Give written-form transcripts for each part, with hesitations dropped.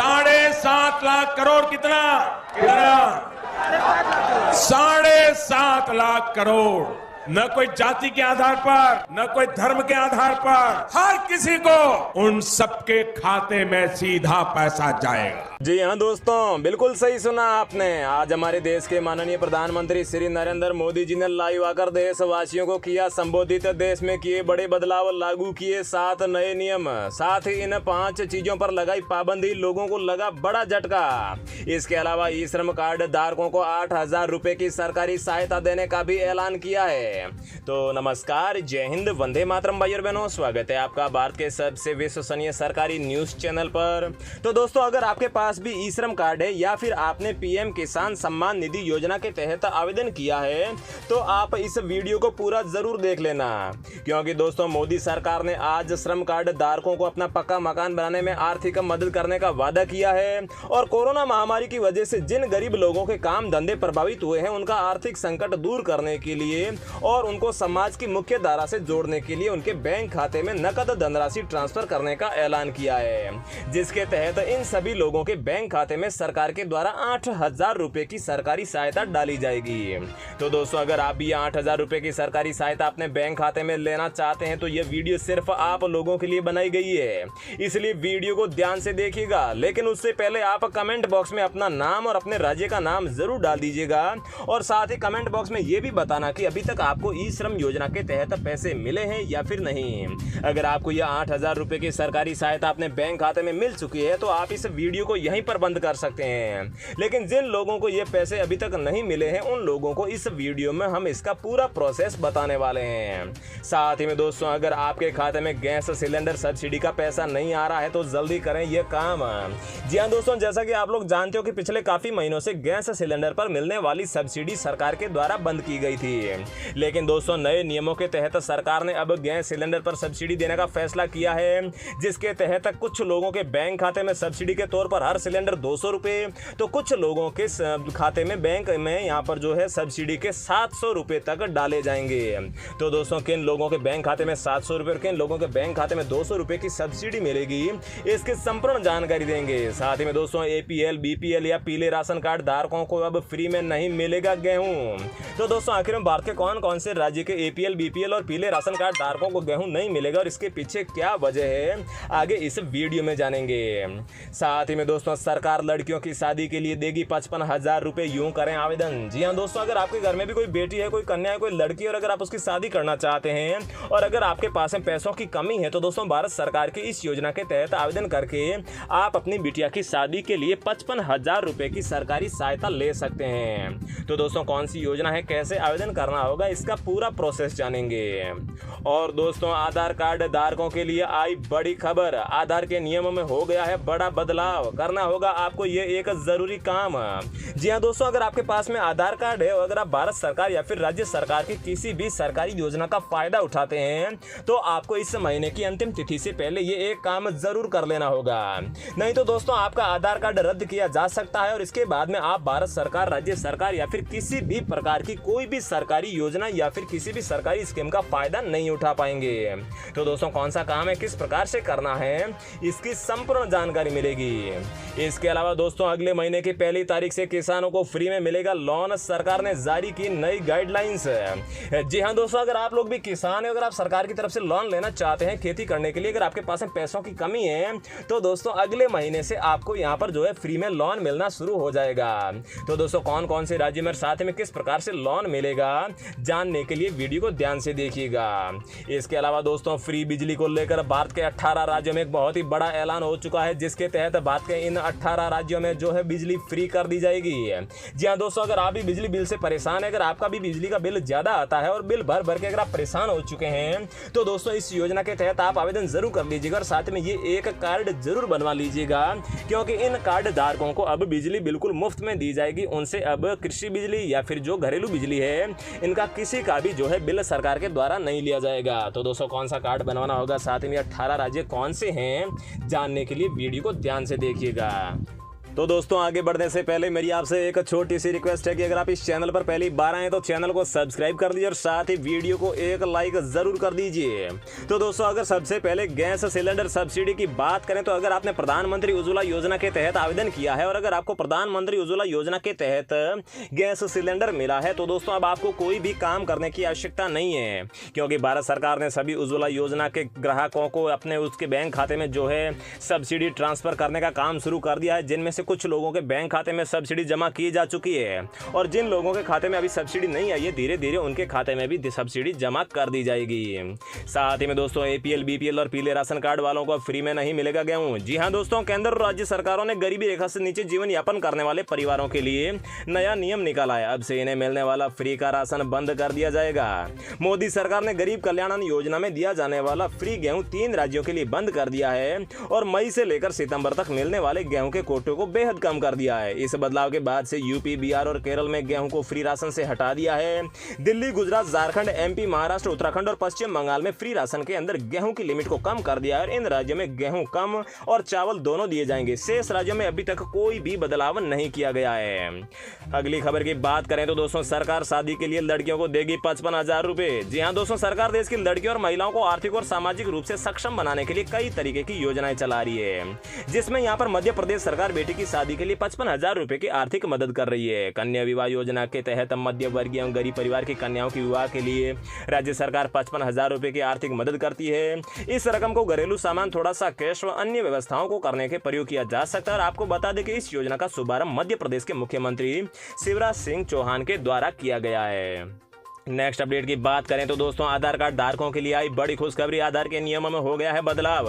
7.5 लाख करोड़ कितना 7.5 लाख करोड़। न कोई जाति के आधार पर, न कोई धर्म के आधार पर, हर किसी को उन सबके खाते में सीधा पैसा जाएगा। जी हाँ दोस्तों, बिल्कुल सही सुना आपने। आज हमारे देश के माननीय प्रधानमंत्री श्री नरेंद्र मोदी जी ने लाइव आकर देशवासियों को किया संबोधित। देश में किए बड़े बदलाव, लागू किए 7 नए नियम, साथ ही इन 5 चीजों पर लगाई पाबंदी। लोगों को लगा बड़ा झटका। इसके अलावा ई श्रम कार्ड धारकों को 8,000 रुपए की सरकारी सहायता देने का भी ऐलान किया है। तो नमस्कार, जय हिंद, वंदे मातरम भाई और बहनों, स्वागत है आपका भारत के सबसे विश्वसनीय सरकारी न्यूज चैनल पर। तो दोस्तों, अगर आपके पास भी ई श्रम कार्ड है या फिर आपने पीएम किसान सम्मान निधि योजना के तहत आवेदन किया है तो आप इस वीडियो को पूरा जरूर देख लेना, क्योंकि दोस्तों मोदी सरकार ने आज श्रम कार्ड धारकों को अपना पक्का मकान बनाने में आर्थिक मदद करने का वादा किया है। और कोरोना महामारी की वजह से जिन गरीब लोगों के काम धंधे प्रभावित हुए हैं उनका आर्थिक संकट दूर करने के लिए और उनको समाज की मुख्य धारा से जोड़ने के लिए उनके बैंक खाते में नकद धनराशि ट्रांसफर करने का ऐलान किया है, जिसके तहत इन सभी लोगों के बैंक खाते में सरकार के द्वारा 8,000 रुपए की सरकारी सहायता डाली जाएगी। तो दोस्तों, अगर आप भी 8,000 रुपए की सरकारी सहायता अपने बैंक खाते में लेना चाहते हैं तो यह वीडियो सिर्फ आप लोगों के लिए बनाई गई है, इसलिए वीडियो को ध्यान से देखिएगा। लेकिन उससे पहले आप कमेंट बॉक्स में अपना नाम और अपने राज्य का नाम जरूर डाल दीजिएगा और साथ ही कमेंट बॉक्स में यह भी बताना कि अभी तक आपको ई श्रम योजना के तहत पैसे मिले हैं या फिर नहीं। अगर आपको यह 8,000 रुपए की सरकारी सहायता अपने बैंक खाते में मिल चुकी है तो आप इस वीडियो को यहीं पर बंद कर सकते हैं। लेकिन जिन लोगों को ये पैसे अभी तक नहीं मिले हैं उन लोगों को इस वीडियो में हम इसका पूरा प्रोसेस बताने वाले हैं। साथ ही में दोस्तों, अगर आपके खाते में गैस सिलेंडर सब्सिडी का पैसा नहीं आ रहा है तो जल्दी करें ये काम। जी हाँ दोस्तों, जैसा कि आप लोग जानते हो कि पिछले काफी महीनों से गैस सिलेंडर पर मिलने वाली सब्सिडी सरकार के द्वारा बंद की गई थी। लेकिन दोस्तों, नए नियमों के तहत सरकार ने अब गैस सिलेंडर पर सब्सिडी देने का फैसला किया है, जिसके तहत कुछ लोगों के बैंक खाते में सब्सिडी के तौर पर हर सिलेंडर 200 रुपए, तो कुछ लोगों के खाते में बैंक में यहाँ पर जो है सब्सिडी के 700 रुपए तक डाले जाएंगे। तो दोस्तों, किन लोगों के बैंक खाते में 700 रुपए और किन लोगों के बैंक खाते में 200 रुपए की सब्सिडी मिलेगी, इसकी संपूर्ण जानकारी देंगे। साथ ही में दोस्तों, एपीएल, बीपीएल या पीले राशन कार्ड धारकों को अब फ्री में नहीं मिलेगा गेहूं। तो दोस्तों, आखिर में भारत के कौन कौन से राज्य के एपीएल, बीपीएल और पीले राशन कार्ड धारकों को गेहूं नहीं मिलेगा और इसके पीछे क्या वजह है, आगे इस वीडियो में जानेंगे। साथ ही में दोस्तों, सरकार लड़कियों की शादी के लिए देगी 55,000 रुपए, यूं करें आवेदन। जी हाँ दोस्तों, अगर आपके घर में भी कोई बेटी है, कोई कन्या है, कोई लड़की और अगर आप उसकी शादी करना चाहते हैं और अगर आपके पास में पैसों की कमी है तो दोस्तों भारत सरकार की इस योजना के तहत आवेदन करके आप अपनी बिटिया की शादी के लिए 55,000 रुपए की सरकारी सहायता ले सकते हैं। तो दोस्तों, कौन सी योजना है, कैसे आवेदन करना होगा, इसका पूरा प्रोसेस जानेंगे। और दोस्तों, आधार कार्ड धारकों के लिए आई बड़ी खबर। आधार के नियमों में हो गया है बड़ा बदलाव। करना होगा आपको ये एक जरूरी काम। जी हाँ दोस्तों, अगर आपके पास में आधार कार्ड है और अगर आप भारत सरकार या फिर राज्य सरकार की किसी भी सरकारी योजना का फायदा उठाते हैं तो आपको इस महीने की अंतिम तिथि से पहले ये एक काम जरूर कर लेना होगा, नहीं तो दोस्तों आपका आधार कार्ड रद्द किया जा सकता है और इसके बाद में आप भारत सरकार, राज्य सरकार या फिर किसी भी प्रकार की कोई भी सरकारी योजना या फिर किसी भी सरकारी स्कीम का फायदा नहीं उठा पाएंगे। तो दोस्तों, कौन सा काम है, किस प्रकार से करना है, इसकी संपूर्ण जानकारी मिलेगी। इसके अलावा दोस्तों, अगले महीने की 1 तारीख से किसानों को फ्री में मिलेगा लोन। सरकार ने जारी की नई गाइडलाइंस। जी हाँ दोस्तों, अगर आप लोग भी किसान है, अगर आप सरकार की तरफ से लोन लेना चाहते हैं खेती करने के लिए, अगर आपके पास में पैसों की कमी है तो दोस्तों अगले महीने से आपको यहाँ पर जो है फ्री में लोन मिलना शुरू हो जाएगा। तो दोस्तों, कौन कौन से राज्य में साथ में किस प्रकार से लोन मिलेगा जानने के लिए वीडियो को ध्यान से देखिएगा। इसके अलावा दोस्तों, फ्री बिजली को लेकर भारत के 18 राज्यों में एक बहुत ही बड़ा ऐलान हो चुका है, जिसके तहत भारत के इन 18 राज्यों में जो है बिजली फ्री कर दी जाएगी। जी हाँ दोस्तों, अगर आप भी बिजली बिल से परेशान है, अगर आपका भी बिजली का बिल ज्यादा आता है और बिल भर भर के अगर आप परेशान हो चुके हैं तो दोस्तों इस योजना के तहत आप आवेदन जरूर कर लीजिएगा और साथ में ये एक कार्ड जरूर बनवा लीजिएगा, क्योंकि इन कार्ड धारकों को अब बिजली बिल्कुल मुफ्त में दी जाएगी। उनसे अब कृषि बिजली या फिर जो घरेलू बिजली है इनका किसी का भी जो है बिल सरकार के द्वारा नहीं लिया जाएगा। तो दोस्तों, कौन सा कार्ड बनवाना होगा, साथ में 18 राज्य कौन से हैं जानने के लिए वीडियो को ध्यान से देखिएगा। तो दोस्तों आगे बढ़ने से पहले मेरी आपसे एक छोटी सी रिक्वेस्ट है कि अगर आप इस चैनल पर पहली बार आए तो चैनल को सब्सक्राइब कर दीजिए और साथ ही वीडियो को एक लाइक जरूर कर दीजिए। तो दोस्तों अगर सबसे पहले गैस सिलेंडर सब्सिडी की बात करें तो अगर आपने प्रधानमंत्री उज्ज्वला योजना के तहत आवेदन किया है और अगर आपको प्रधानमंत्री उज्ज्वला योजना के तहत गैस सिलेंडर मिला है तो दोस्तों अब आपको कोई भी काम करने की आवश्यकता नहीं है, क्योंकि भारत सरकार ने सभी उज्ज्वला योजना के ग्राहकों को अपने उसके बैंक खाते में जो है सब्सिडी ट्रांसफर करने का काम शुरू कर दिया है, जिनमें कुछ लोगों के बैंक खाते में सब्सिडी जमा की जा चुकी है और जिन लोगों के खाते में अभी सब्सिडी नहीं आई है धीरे धीरे उनके खाते में भी सब्सिडी जमा कर दी जाएगी। साथ ही में दोस्तों एपीएल, बीपीएल और पीले राशन कार्ड वालों को फ्री में नहीं मिलेगा गेहूं। जी हां दोस्तों, केंद्र और राज्य सरकारों ने गरीबी रेखा से नीचे जीवन यापन करने वाले परिवारों के लिए नया नियम निकाला है। अब से इन्हें मिलने वाला फ्री का राशन बंद कर दिया जाएगा। मोदी सरकार ने गरीब कल्याण अन्न योजना में दिया जाने वाला फ्री गेहूं 3 राज्यों के लिए बंद कर दिया है और मई से लेकर सितंबर तक मिलने वाले गेहूं के कोटे को बेहद कम कर दिया है। इस बदलाव के बाद से यूपी, बिहार और केरल में गेहूं को फ्री राशन से हटा दिया है। दिल्ली, गुजरात, झारखंड, एमपी, महाराष्ट्र, उत्तराखंड और पश्चिम बंगाल में फ्री राशन के अंदर गेहूं की लिमिट को कम कर दिया है और इन राज्यों में गेहूं कम और चावल दोनों दिए जाएंगे। शेष राज्यों में अभी तक कोई भी बदलाव नहीं किया गया है। अगली खबर की बात करें तो दोस्तों सरकार शादी के लिए लड़कियों को देगी 55,000 रुपए। जी हां दोस्तों, सरकार देश की लड़कियों और महिलाओं को आर्थिक और सामाजिक रूप से सक्षम बनाने के लिए कई तरीके की योजनाएं चला रही है, जिसमें यहाँ पर मध्य प्रदेश सरकार बेटी की शादी के लिए 55,000 रुपए की आर्थिक मदद कर रही है। कन्या विवाह योजना के तहत मध्य वर्गीय एवं गरीब परिवार की कन्याओं की विवाह के लिए राज्य सरकार 55,000 रुपए की आर्थिक मदद करती है। इस रकम को घरेलू सामान, थोड़ा सा कैश व अन्य व्यवस्थाओं को करने के प्रयोग किया जा सकता है। और आपको बता दें कि इस योजना का शुभारंभ मध्य प्रदेश के मुख्यमंत्री शिवराज सिंह चौहान के द्वारा किया गया है। नेक्स्ट अपडेट की बात करें तो दोस्तों आधार कार्ड धारकों के लिए आई बड़ी खुशखबरी। आधार के नियमों में हो गया है बदलाव।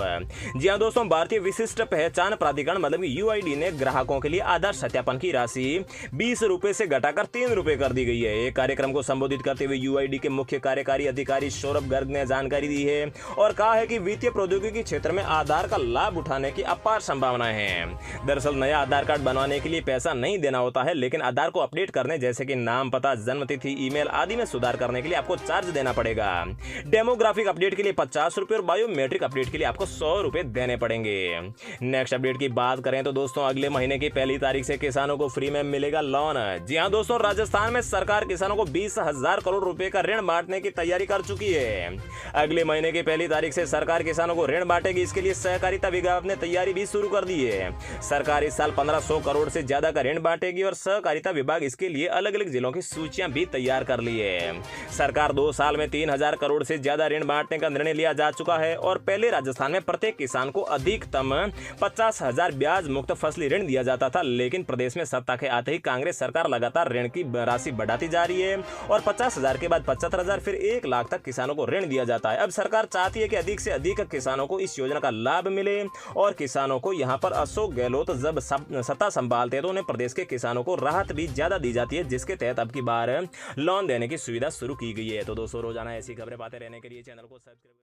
जी हां दोस्तों, भारतीय विशिष्ट पहचान प्राधिकरण मतलब यूआईडी ने ग्राहकों के लिए आधार सत्यापन की राशि 20 रुपए से घटाकर 3 रुपए कर दी गई है। एक कार्यक्रम को संबोधित करते हुए यूआईडी के मुख्य कार्यकारी अधिकारी सौरभ गर्ग ने जानकारी दी है और कहा है कि वित्तीय प्रौद्योगिकी क्षेत्र में आधार का लाभ उठाने की अपार संभावनाएं हैं। दरअसल नया आधार कार्ड बनवाने के लिए पैसा नहीं देना होता है, लेकिन आधार को अपडेट करने जैसे कि नाम, पता, जन्मतिथि, ईमेल आदि में सुधार करने के लिए आपको चार्ज देना पड़ेगा। डेमोग्राफिक अपडेट के लिए 50 रुपए और बायोमेट्रिक अपडेट के लिए आपको 100 रुपए देने पड़ेंगे। नेक्स्ट अपडेट की बात करें तो दोस्तों अगले महीने की 1 तारीख से किसानों को फ्री में मिलेगा लोन। जी हां दोस्तों, राजस्थान में सरकार किसानों को 20,000 करोड़ रुपए का ऋण बांटने की तैयारी कर चुकी है। अगले महीने की 1 तारीख से सरकार किसानों को ऋण बांटेगी। इसके लिए सहकारिता विभाग ने तैयारी भी शुरू कर दी है। सरकार इस साल 1500 करोड़ से ज्यादा का ऋण बांटेगी और सहकारिता विभाग इसके लिए अलग अलग जिलों की सूचियां भी तैयार कर ली है। सरकार 2 साल में 3,000 करोड़ से ज्यादा ऋण बांटने का निर्णय लिया जा चुका है और पहले राजस्थान में प्रत्येक किसान को अधिकतम 50,000 ब्याज मुक्त फसली ऋण दिया जाता था, लेकिन प्रदेश में सत्ता के आते ही कांग्रेस सरकार लगातार ऋण की राशि बढ़ाती जा रही है और 50,000 के बाद 75,000 फिर 1 लाख तक किसानों को ऋण दिया जाता है। अब सरकार चाहती है कि अधिक से अधिक किसानों को इस योजना का लाभ मिले और किसानों को यहाँ पर अशोक गहलोत जब सत्ता संभालते हैं तो उन्हें प्रदेश के किसानों को राहत भी ज्यादा दी जाती है, जिसके तहत अब की बार लोन देने की सुविधा शुरू की गई है। तो दोस्तों रोजाना ऐसी खबरें पाते रहने के लिए चैनल को सब्सक्राइब